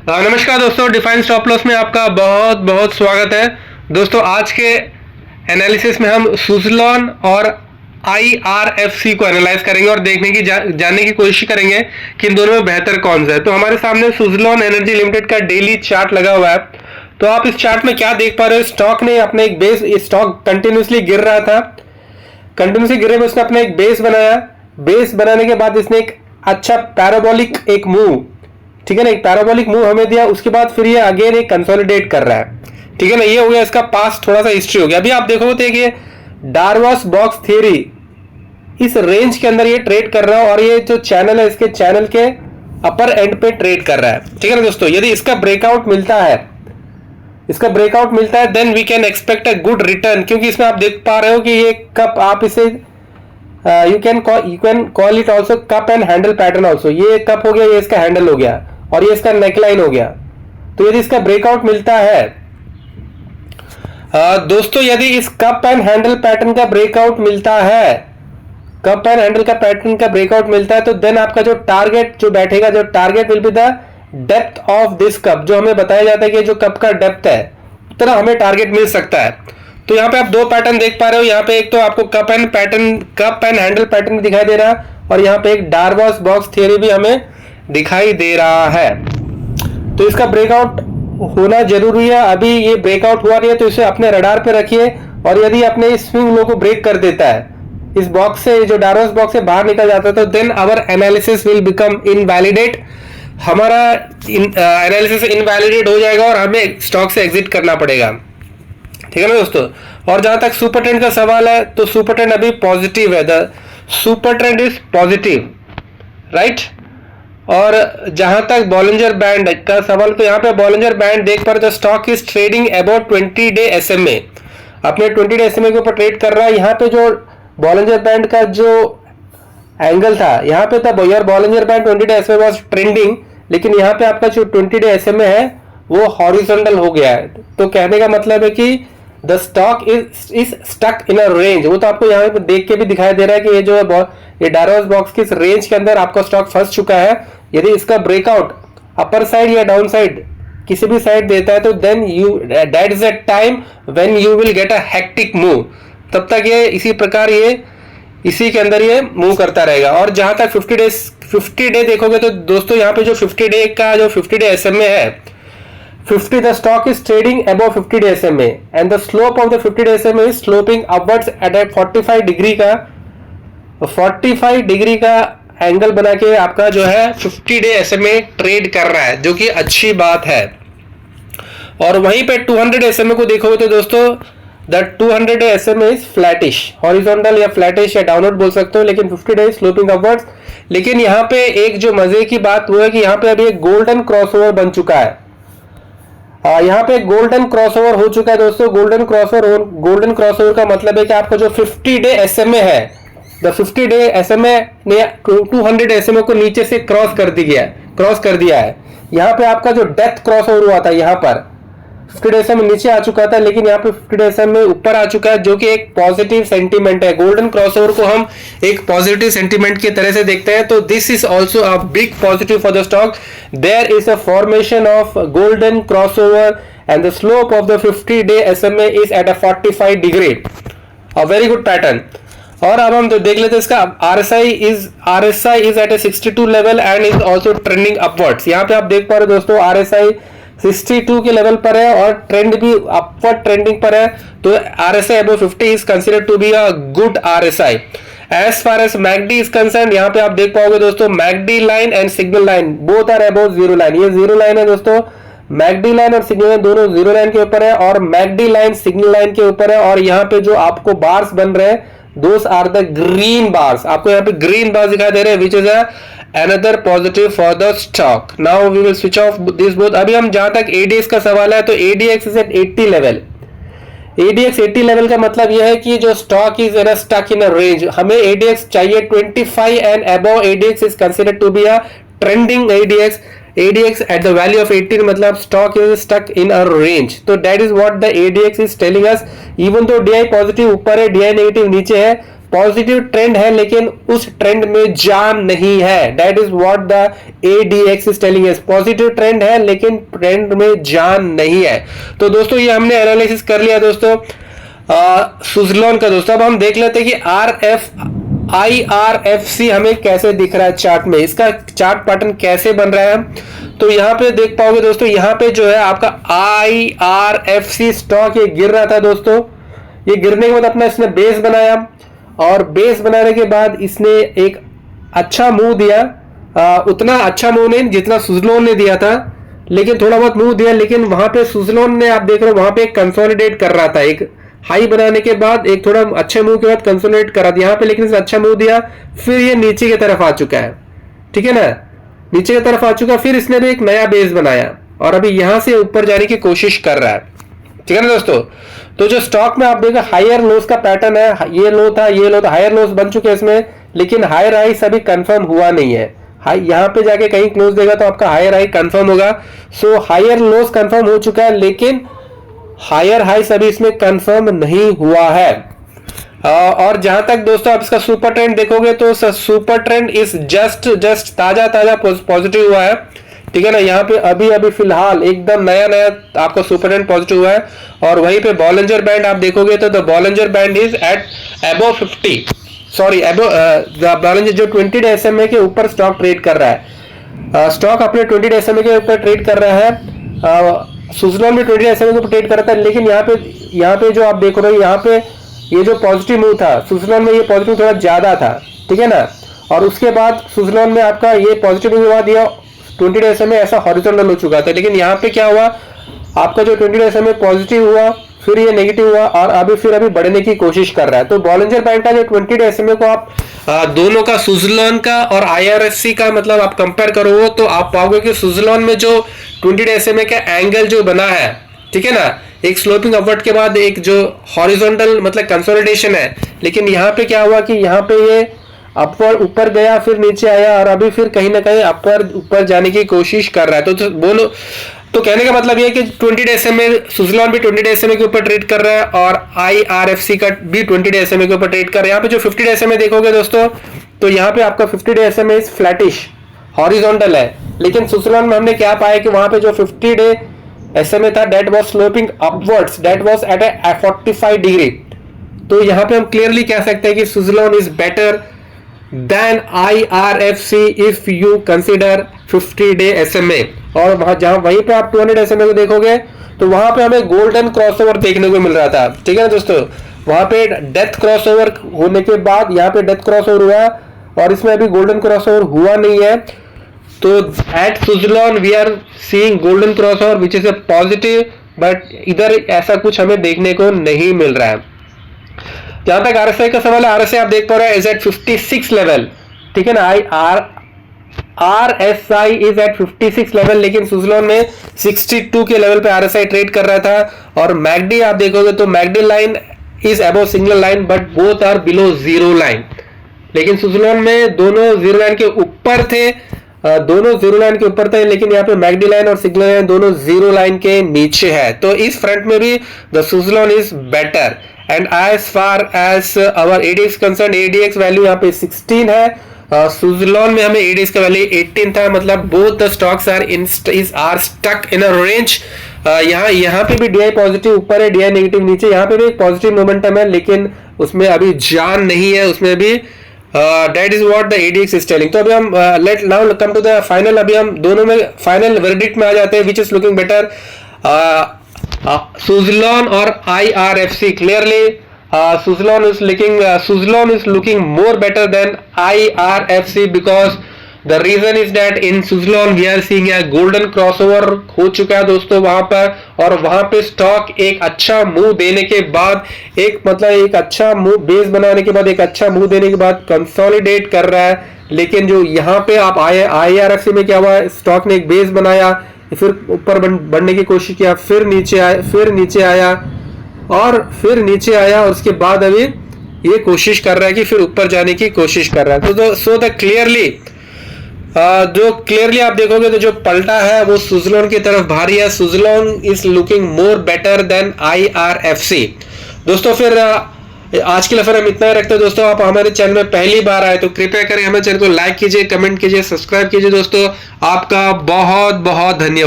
नमस्कार दोस्तों, define stop loss में आपका बहुत बहुत स्वागत है। दोस्तों आज के एनालिसिस में हम सुजलॉन और IRFC को एनालाइज करेंगे और देखने की जानने की कोशिश करेंगे कि इन दोनों में बेहतर कौन सा है। तो हमारे सामने सुजलॉन एनर्जी लिमिटेड का डेली चार्ट लगा हुआ है। तो आप इस चार्ट में क्या देख पा रहे हो, स्टॉक ने अपने एक बेस, स्टॉक कंटिन्यूसली गिर रहा था, कंटिन्यूसली गिरे में उसने अपना एक बेस बनाया। बेस बनाने के बाद इसने एक अच्छा पैराबोलिक एक मूव, ठीक है ना, एक पैराबोलिक मूव हमें दिया। उसके बाद फिर ये अगेन एक कंसोलिडेट कर रहा है, ठीक है ना। ये हो गया इसका पास्ट थोड़ा सा हिस्ट्री हो गया। अभी आप देखोगे तो ये डार्वस बॉक्स थ्योरी इस रेंज के अंदर ये ट्रेड कर रहा है और ये जो चैनल है इसके चैनल के अपर एंड पे ट्रेड कर रहा है, ठीक है ना दोस्तों। यदि इसका ब्रेकआउट मिलता है, इसका ब्रेकआउट मिलता है, then we can expect a good return, क्योंकि इसमें आप देख पा रहे हो कि ये कप, आप इसे you can call it also cup and handle pattern also. ये कप हो गया, ये इसका हैंडल हो गया और ये इसका नेकलाइन हो गया। तो यदि इसका ब्रेकआउट मिलता है दोस्तों, यदि इस कप एंड हैंडल पैटर्न का ब्रेकआउट मिलता है, कप एंड हैंडल का पैटर्न का ब्रेकआउट मिलता है, तो देन आपका जो टारगेट जो बैठेगा, जो target will be the depth of this cup. जो हमें बताया जाता है कि जो कप का डेप्थ है उतना हमें टारगेट मिल सकता है। तो यहाँ पे आप दो पैटर्न देख पा रहे हो। यहाँ पे एक तो आपको कप एंड हैंडल पैटर्न दिखाई दे रहा है और यहाँ पे एक डार्वस बॉक्स थ्योरी भी हमें दिखाई दे रहा है। तो इसका ब्रेकआउट होना जरूरी है। अभी ये ब्रेकआउट हुआ नहीं है तो इसे अपने रडार पे रखिए, और यदि अपने इस स्विंग लो को ब्रेक कर देता है, इस बॉक्स से, जो डार्वस बॉक्स से बाहर निकल जाता है, तो then our analysis will become invalidate. हमारा एनालिसिस इनवैलिडेट हो जाएगा और हमें स्टॉक से एग्जिट करना पड़ेगा, ठीक है ना दोस्तों। और जहां तक सुपर ट्रेंड का सवाल है, तो सुपर ट्रेंड अभी पॉजिटिव है, the super trend is positive, right. और जहां तक बॉलिंजर बैंड का सवाल, तो यहाँ पे बॉलिंजर बैंड देख पर the stock is trading about 20 day SMA, अपने 20 डे SMA के ऊपर ट्रेड कर रहा है। यहाँ पे जो बॉलिंजर बैंड का जो एंगल था, यहाँ पे था यार, Bollinger band 20 day SMA was trending, लेकिन यहाँ पे आपका जो 20 डे SMA है वो हॉरिजॉन्टल हो गया है। तो कहने का मतलब है कि the stock is stuck in a range. वो तो आपको यहाँ पे देख के भी दिखाई दे रहा है कि ये जो है, ये डार्वस बॉक्स की रेंज के अंदर आपका स्टॉक फंस चुका है। यदि इसका ब्रेकआउट अपर साइड या डाउन साइड किसी भी साइड देता है, तो then that is a time when you will get a hectic move. तब तक ये इसी प्रकार ये इसी के अंदर ये मूव करता रहेगा। और जहां तक 50 डे देखोगे तो दोस्तों, यहाँ पे जो 50 डे का जो 50 डे SMA है, 50 the stock is trading above 50 day SMA and the slope of the 50 day SMA is sloping upwards at a 45 degree का एंगल बना के आपका जो है 50 डे SMA ट्रेड कर रहा है, जो कि अच्छी बात है। और वहीं पे 200 SMA को देखोगे तो दोस्तों, the 200 day SMA is flattish, horizontal या फ्लैटिश या डाउनवर्ड बोल सकते हो, लेकिन 50 डे स्लोपिंग अपवर्ड्स। लेकिन यहाँ पे एक जो मजे की बात वो है कि यहाँ पे अभी एक गोल्डन क्रॉसओवर बन चुका है। यहाँ पे गोल्डन क्रॉसओवर हो चुका है दोस्तों। गोल्डन क्रॉसओवर का मतलब है कि आपका जो 50 डे SMA है, द 50 डे SMA ने 200 SMA को नीचे से क्रॉस कर दिया है। यहाँ पे आपका जो डेथ क्रॉसओवर हुआ था, यहाँ पर 50 डे SMA नीचे आ चुका था, लेकिन यहाँ पे 50 डे SMA ऊपर आ चुका है, जो कि एक पॉजिटिव सेंटीमेंट है। गोल्डन क्रॉसओवर को हम एक पॉजिटिव सेंटीमेंट की तरह से देखते हैं। तो this is also a big positive for the stock. There is a formation of golden crossover and the slope of the 50 day SMA is at a 45 degree, a very good pattern. और अब हम तो देख लेते हैं इसका RSI is at a 62 level and is also trending upwards. यहाँ पे आप देख पा रहे हो दोस्तों, RSI 62 के लेवल पर है और ट्रेंड भी अपवर्ड ट्रेंडिंग पर है। तो RSI above 50 is considered to be a good RSI. As far as MACD is concerned, यहाँ पे आप देख पाओगे दोस्तों, MACD line and signal line both are above zero line. ये जीरो लाइन है दोस्तों, MACD लाइन और सिग्नल लाइन दोनों जीरो लाइन के ऊपर है, और MACD लाइन सिग्नल लाइन के ऊपर है। और यहाँ पे जो आपको बार्स बन रहे हैं, those are the green bars. आपको यहाँ पे ग्रीन बार्स दिखाई दे रहे हैं, which is another positive for the stock. Now we will switch off this both. अभी हम जहां तक ADX का सवाल है, तो ADX is at 80 level. ADX 80 level का मतलब यह है कि जो stock is in stuck in a range. हमें ADX चाहिए 25 and above. ADX is considered to be a trending ADX। ADX at the value of 18 मतलब stock is stuck in a range। तो that is what the ADX is telling us। even though DI positive ऊपर है, DI negative नीचे है, positive trend है लेकिन उस trend में जान नहीं है। That is what the ADX is telling us. Positive trend है लेकिन ट्रेंड में जान नहीं है। तो दोस्तों ये हमने एनालिसिस कर लिया दोस्तों सुज़लोन का। दोस्तों अब हम देख लेते हैं कि IRFC हमें कैसे दिख रहा है चार्ट में, इसका चार्ट पैटर्न कैसे बन रहा है। तो यहां पे देख पाओगे दोस्तों, यहां पे जो है आपका IRFC स्टॉक ये गिर रहा था दोस्तों। ये गिरने के बाद अपना इसने बेस बनाया और बेस बनाने के बाद इसने एक अच्छा मूव दिया, उतना अच्छा मूव नहीं जितना सुज़लोन ने दिया था, लेकिन थोड़ा बहुत मूव दिया। लेकिन वहां पे सुज़लोन ने आप देख रहे हो वहां पे कंसोलिडेट कर रहा था, एक हाई बनाने के बाद एक थोड़ा अच्छे मूव के बाद कंसोलिडेट करा दिया यहाँ पे, लेकिन इसने अच्छा मूव दिया, फिर ये नीचे की तरफ आ चुका है, ठीक है ना, नीचे की तरफ आ चुका। फिर इसने भी एक नया बेस बनाया और अभी यहां से ऊपर जाने की कोशिश कर रहा है, ठीक है ना दोस्तों। तो जो स्टॉक में आप देखो हायर लोस का पैटर्न है, ये लो था, ये लो था, हायर लोस बन चुके हैं इसमें, लेकिन हायर हाई अभी कंफर्म हुआ नहीं है। हाई यहाँ पे जाके कहीं क्लोज देगा तो आपका हायर हाई कंफर्म होगा। सो हायर लोस कंफर्म हो चुका है लेकिन हायर हाई अभी इसमें कंफर्म नहीं हुआ है। और जहां तक दोस्तों आप इसका सुपर ट्रेंड देखोगे तो सुपर ट्रेंड इस जस्ट ताजा पॉजिटिव हुआ है, ठीक है ना। यहाँ पे अभी फिलहाल एकदम नया आपका सुपर ट्रेंड पॉजिटिव हुआ है। और वहीं पे बॉलिंजर बैंड आप देखोगे तो the Bollinger band is eight above 50, sorry the Bollinger जो 20 डे SMA के ऊपर स्टॉक ट्रेड कर रहा है। स्टॉक अपने 20 डे SMA के ऊपर ट्रेड कर रहा है। सुज़लोन भी 20 डे SMA के ऊपर ट्रेड कर रहा था, लेकिन यहाँ पे जो आप देख रहे हो यहाँ पे ये जो पॉजिटिव मूव था सुज़लोन में, ये पॉजिटिव थोड़ा ज्यादा था, ठीक है ना। और उसके बाद सुज़लोन में आपका ये पॉजिटिव मूव दिया 20 डे SMA ऐसा हॉरिजॉन्टल हो चुका था, लेकिन यहाँ पे क्या हुआ आपका जो 20 डे SMA पॉजिटिव हुआ, फिर ये नेगेटिव हुआ और अभी बढ़ने की कोशिश कर रहा है। तो बॉलिंजर बैंड का जो 20 डे SMA को आप दोनों का सुज़लोन का और IRFC का मतलब आप कंपेयर करोगे तो आप पाओगे कि सुज़लोन में जो 20 डे SMA का एंगल जो बना है, ठीक है ना, एक स्लोपिंग अपवर्ड के बाद एक जो हॉरिजॉन्टल मतलब कंसोलिडेशन है, लेकिन यहाँ पे क्या हुआ कि यहाँ पे ये अपवर्ड ऊपर गया फिर नीचे आया और अभी फिर कहीं ना कहीं ऊपर जाने की कोशिश कर रहा है। तो बोलो तो कहने का मतलब ये कि 20 डे SMA सुज़लोन भी 20 डे SMA के ऊपर ट्रेड कर रहा है और IRFC का भी 20 डे SMA के ऊपर ट्रेड कर रहा है। यहाँ पे जो 50 डे SMA देखोगे दोस्तों तो यहाँ पे आपका 50 day SMA is flattish horizontal है, लेकिन सुज़लोन में हमने क्या पाया कि वहां पे जो 50 डे SMA था that was sloping upwards, that was at A 45 degree. तो यहाँ पे हम क्लियरली कह सकते हैं कि Suzlon is better than IRFC if you consider 50 day SMA। और वहीं पे आप 200 SMA को देखोगे तो वहां पे हमें गोल्डन क्रॉसओवर देखने को मिल रहा था, ठीक है ना दोस्तों। वहां पे डेथ क्रॉसओवर होने के बाद यहाँ पे डेथ क्रॉसओवर हुआ और इसमें अभी गोल्डन क्रॉसओवर हुआ नहीं है। तो at Suzlon we are seeing golden crossover which is a positive, but इधर ऐसा कुछ हमें देखने को नहीं मिल रहा है। जहां तक RSI का सवाल है, RSI आप देख पा रहे हैं इज एट 56 लेवल, ठीक है ना। RSI इज एट 56 लेवल, लेकिन सुज़लोन में 62 के लेवल पे RSI ट्रेड कर रहा था। और मैकडी आप देखोगे तो MACD line is above single line but both are below zero line, लेकिन सुज़लोन में दोनों जीरो लाइन के ऊपर थे, दोनों जीरो लाइन के ऊपर थे, लेकिन यहाँ पे मैकडी लाइन और सिंगल लाइन दोनों जीरो लाइन के नीचे है। तो इस फ्रंट में भी the Suzlon is better. And as far as our ADX concern, ADX value यहाँ पे 16 है, सुज़लोन में हमें ADX का वैल्यू 18 था, मतलब both the stocks are stuck in a range. यहाँ पे भी DI पॉजिटिव ऊपर है, DI नेगेटिव नीचे, यहाँ पे भी एक पॉजिटिव मोमेंटम है, लेकिन उसमें अभी जान नहीं है, उसमें भी that is what the ADX is telling. तो अभी हम let now come to the final, अभी हम दोनों में फाइनल वर्डिक्ट में आ जाते हैं which is looking better, Suzlon और IRFC। Clearly Suzzlon is looking more better than IRFC because the reason is that in Suzzlon we are seeing a golden crossover हो चुका है दोस्तों वहां पर, और वहां पे स्टॉक एक अच्छा मूव देने के बाद एक अच्छा मूव बेस बनाने के बाद एक अच्छा मूव देने के बाद कंसोलिडेट कर रहा है। लेकिन जो यहाँ पे आप IRFC में क्या हुआ, स्टॉक ने एक बेस बनाया, फिर ऊपर बढ़ने की कोशिश किया, फिर नीचे आया और फिर नीचे आया, और उसके बाद अभी ये कोशिश कर रहा है कि फिर ऊपर जाने की कोशिश कर रहा है। तो सो द क्लियरली जो क्लियरली आप देखोगे तो जो पलटा है वो सुज़लोन की तरफ भारी है। Suzlon is looking more better than IRFC दोस्तों। फिर आज के लिए फिर हम इतना ही रखते हैं दोस्तों। आप हमारे चैनल में पहली बार आए तो कृपया करें हमारे चैनल को लाइक कीजिए, कमेंट कीजिए, सब्सक्राइब कीजिए दोस्तों। आपका बहुत बहुत धन्यवाद।